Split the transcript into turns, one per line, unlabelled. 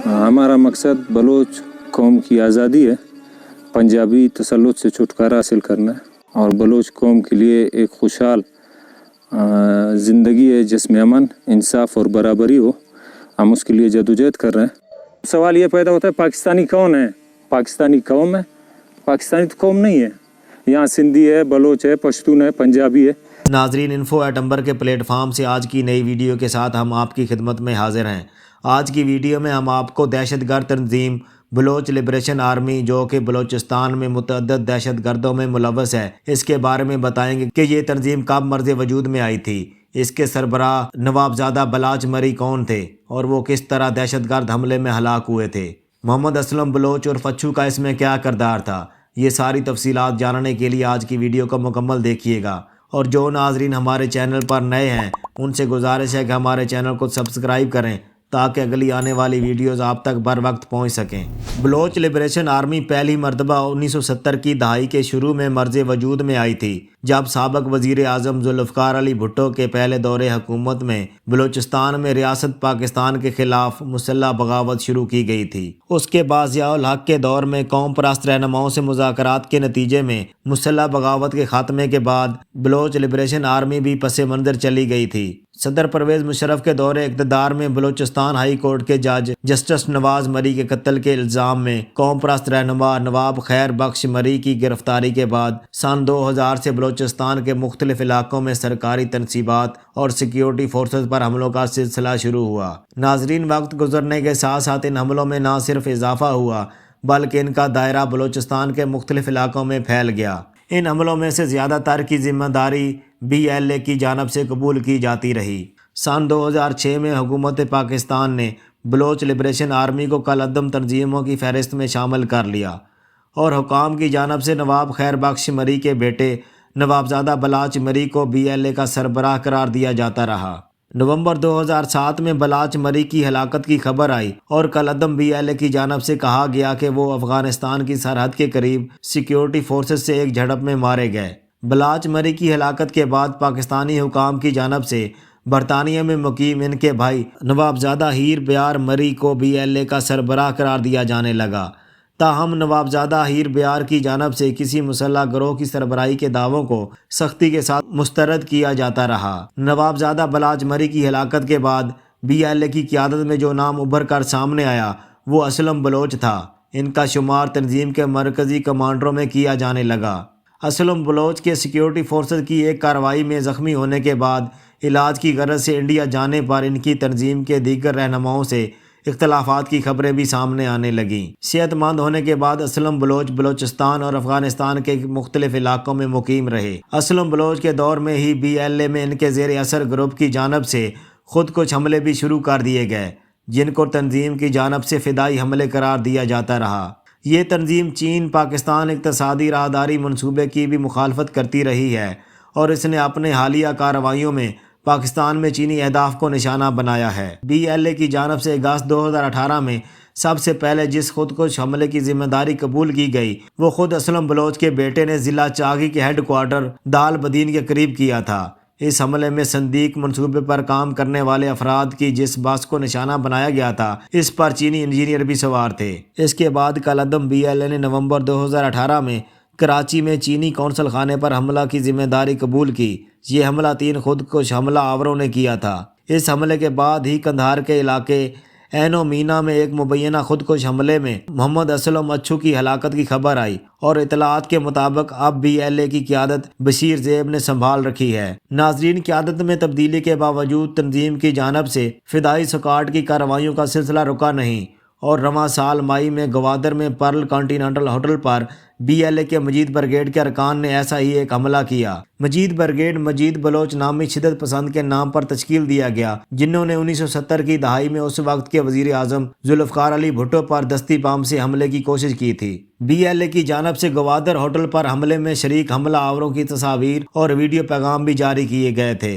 हमारा मकसद बलोच कौम की आज़ादी है, पंजाबी तसल्लुत से छुटकारा हासिल करना है और बलोच कौम के लिए एक खुशहाल ज़िंदगी है जिसमें अमन, इंसाफ और बराबरी हो। हम उसके लिए जदोजहद कर रहे हैं। सवाल ये पैदा होता है पाकिस्तानी कौन है? पाकिस्तानी कौम है? पाकिस्तानी तो कौम नहीं है। यहाँ सिंधी है, बलोच है, पश्तून है, पंजाबी है।
नाजरीन, info@अंबर के प्लेटफार्म से आज की नई वीडियो के साथ हम आपकी खिदमत में हाजिर हैं। आज की वीडियो में हम आपको दहशतगर्द तंजीम बलोच लिबरेशन आर्मी, जो कि बलोचिस्तान में मुतअद्दिद दहशत गर्दों में मुलव्वस है, इसके बारे में बताएंगे कि ये तंजीम कब मर्ज़ वजूद में आई थी, इसके सरबराह नवाबजादा बलाच मरी कौन थे और वो किस तरह दहशतगर्द हमले में हलाक हुए थे। मोहम्मद असलम बलोच और फच्छू का इसमें क्या किरदार था, ये सारी तफसीलात जानने के लिए आज की वीडियो को मुकम्मल देखिएगा। और जो नाजरीन हमारे चैनल पर नए हैं उनसे गुजारिश है कि हमारे चैनल को सब्सक्राइब करें ताकि अगली आने वाली वीडियोस आप तक बर वक्त पहुँच सकें। बलोच लिबरेशन आर्मी पहली मरतबा 1970 की दहाई के शुरू में मर्ज़ वजूद में आई थी, जब साबिक़ वज़ीर आज़म ज़ुल्फ़िकार अली भुट्टो के पहले दौरे हुकूमत में बलोचिस्तान में रियासत पाकिस्तान के ख़िलाफ़ मुसल्लह बगावत शुरू की गई थी। उसके बाद ज़िया-उल हक़ के दौर में कौम परस्त रहनुमाओं से मुज़ाकरात के नतीजे में मुसल्लह बगावत के ख़ात्मे के बाद बलोच लिबरेशन आर्मी भी पस मंज़र चली गई थी। सदर परवेज़ मुशर्रफ के दौरे इक़्तिदार में बलोचिस्तान हाई कोर्ट के जज जस्टिस नवाज मरी के कत्ल के इल्ज़ाम में कौम परस्त रहनुमा नवाब खैर बख्श मरी की गिरफ्तारी के बाद सन 2000 से बलोचिस्तान के मुख्तलिफ इलाकों में सरकारी तनसीबात और सिक्योरिटी फोर्सेस पर हमलों का सिलसिला शुरू हुआ। नाजरीन, वक्त गुजरने के साथ साथ इन हमलों में न सिर्फ इजाफा हुआ बल्कि इनका दायरा बलोचिस्तान के मुख्तलिफ इलाकों में फैल गया। इन हमलों में से ज़्यादातर की जिम्मेदारी BLA की जानिब से कबूल की जाती रही। सन 2006 में हुकूमत पाकिस्तान ने बलोच लिबरेशन आर्मी को कलअदम तंजीमों की फहरिस्त में शामिल कर लिया और हुकाम की जानिब से नवाब खैर बख्श मरी के बेटे नवाबजादा बलाच मरी को BLA का सरबराह करार दिया जाता रहा। नवंबर 2007 में बलाच मरी की हलाकत की खबर आई और कलअदम BLA की जानिब से कहा गया कि वो अफ़गानिस्तान की सरहद के करीब सिक्योरिटी फोर्सेस से एक झड़प में मारे गए। बलाच मरी की हलाकत के बाद पाकिस्तानी हुकाम की जानिब से बरतानिया में मुकीम इनके भाई नवाबजादा हीर ब्यार मरी को BLA का सरबराह करार दिया जाने लगा। ताहम नवाबजादा हीर ब्यार की जानिब से किसी मुसल्लह गिरोह की सरबराही के दावों को सख्ती के साथ मुस्तरद किया जाता रहा। नवाबजादा बलाच मरी की हलाकत के बाद BLA की क़यादत में जो नाम उभर कर सामने आया वो असलम बलोच था। इनका शुमार तंजीम के मरकज़ी कमांडरों में किया जाने लगा। असलम बलोच के सिक्योरिटी फोर्सेस की एक कार्रवाई में ज़ख्मी होने के बाद इलाज की गरज से इंडिया जाने पर इनकी तंजीम के दीगर रहनुमाओं से इख्तलाफात की खबरें भी सामने आने लगीं। सेहतमंद होने के बाद असलम बलोच बलोचिस्तान और अफ़गानिस्तान के मुख्तलिफ इलाकों में मुकीम रहे। असलम बलोच के दौर में ही BLA में इनके ज़ेर असर ग्रुप की जानिब से खुद कुछ हमले भी शुरू कर दिए गए, जिनको तंजीम की जानिब से फ़िदाई हमले करार दिया जाता रहा। ये तंजीम चीन पाकिस्तान इक़्तिसादी राहदारी मनसूबे की भी मुखालफत करती रही है और इसने अपने हालिया कार्रवाइयों में पाकिस्तान में चीनी अहदाफ को निशाना बनाया है। BLA की जानिब से अगस्त 2018 में सबसे पहले जिस खुदकुश हमले की जिम्मेदारी कबूल की गई वो खुद असलम बलोच के बेटे ने ज़िला चागी के हेड क्वार्टर दाल बदीन के करीब किया था। इस हमले में संदीक मनसूबे पर काम करने वाले अफराद की जिस बस को निशाना बनाया गया था इस पर चीनी इंजीनियर भी सवार थे। इसके बाद कलअदम BLA ने नवंबर 2018 में कराची में चीनी कौंसल खाने पर हमला की जिम्मेदारी कबूल की। ये हमला 3 खुदकुश हमला आवरों ने किया था। इस हमले के बाद ही कंधार के इलाके एनो मीना में एक मुबैना खुदकुश हमले में मोहम्मद असलम अच्छू की हलाकत की खबर आई और इतलात के मुताबिक अब BLA की क़यादत बशीर ज़ेब ने संभाल रखी है। नाजरीन, क़यादत में तब्दीली के बावजूद तंजीम की जानिब से फ़िदाई स्क्वाड की कार्रवाइयों का सिलसिला रुका नहीं और रवां साल मई में गवादर में पर्ल कॉन्टिनेंटल होटल पर BLA के मजीद ब्रिगेड के अरकान ने ऐसा ही एक हमला किया। मजीद ब्रिगेड मजीद बलोच नामी शिदत पसंद के नाम पर तश्कील दिया गया, जिन्होंने 1970 की दहाई में उस वक्त के वज़ीर आज़म ज़ुल्फ़िकार अली भुट्टो पर दस्ती बम से हमले की कोशिश की थी। BLA की जानिब से गवादर होटल पर हमले में शरीक हमला आवरों की तस्वीर और वीडियो पैगाम भी जारी किए गए थे।